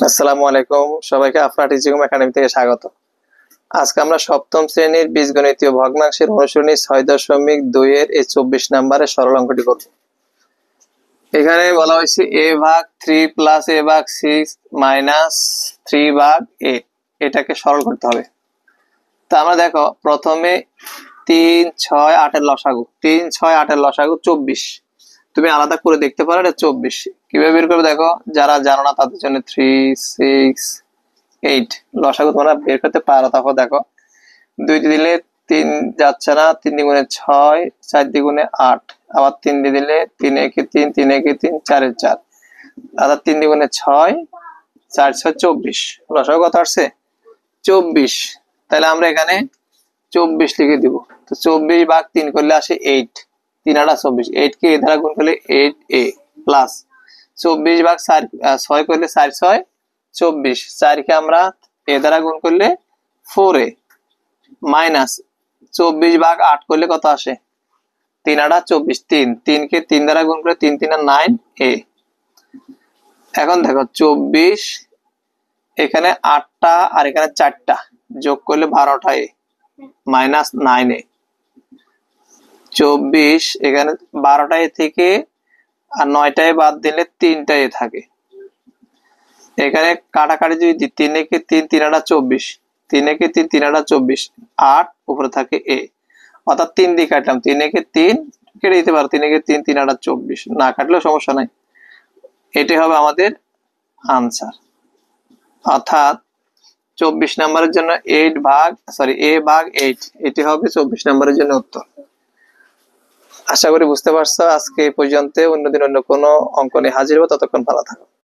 আসসালামু আলাইকুম, সবাইকে আপনার টিচিং একাডেমি থেকে স্বাগত। আজকে আমরা সপ্তম শ্রেণীর বীজগণিতীয় ভগ্নাংশের অনুসরণী 6.2 এর এই 24 নম্বরের সরল অঙ্কটি করব। এখানে বলা হয়েছে a ভাগ 3 প্লাস a ভাগ 6 মাইনাস 3 ভাগ 8, এটাকে সরল করতে হবে। তা আমরা দেখো, প্রথমে 3 6 8 এর লসাগু, 3 6 8 এর লসাগু 24। তুমি আলাদা করে দেখতে পারো, এটা 24 কিভাবে বের করবে দেখো, যারা জানো না তাদের জন্য 3 6 8 লসাগু তোমরা বের করতে পারো। তারপর দেখো 2 দিয়ে দিলে 3 যাচ্ছে না, 3 দ্বিগুণে 6, 4 দ্বিগুণে 8, আবার 3 দিয়ে দিলে 3 একে 3, 3 একে 3, 4 এ 4, আবার 3 দ্বিগুণে 6, 4 6 24, লসাগু কত আসছে 24। তাহলে আমরা এখানে 24 লিখে দিব। তো 24 ভাগ 3 করলে আসে 8, 3 8 24, 8 কে এ দ্বারা গুণ করলে 8a প্লাস 24 ভাগ 6 করলে 4 6 24, 4 কে আমরা এ দ্বারা গুণ করলে 4a মাইনাস 24 ভাগ 8 করলে কত আসে 3 8 24, 3 3 কে 3 দ্বারা গুণ করলে 3 3 9a। এখন দেখো 24 এখানে 8টা আর এখানে 4টা যোগ করলে 12টা a মাইনাস 9a। 24 এখানে 12টা a থেকে আর 9টায় বাদ দিলে 3টা a থাকে। এখানে কাটাকাটি যদি 3 একে 3, 3 8 24, 3 একে 3, 3 8 24, 8 উপরে থাকে a, অর্থাৎ 3 দিয়ে কাটলাম, 3 একে 3 কেটে দিতে পারো, 3 একে 3, 3 8 24, না কাটলেও সমস্যা নাই। এটাই হবে আমাদের আনসার, অর্থাৎ 24 নম্বরের জন্য a ভাগ 8, এটি হবে 24 নম্বরের জন্য উত্তর। আশা করি বুঝতে পারছো। আজকে এই পর্যন্ত, অন্যদিন অন্য কোনো অঙ্ক নিয়ে হাজির হবো, ততক্ষণ ভালো থাকো।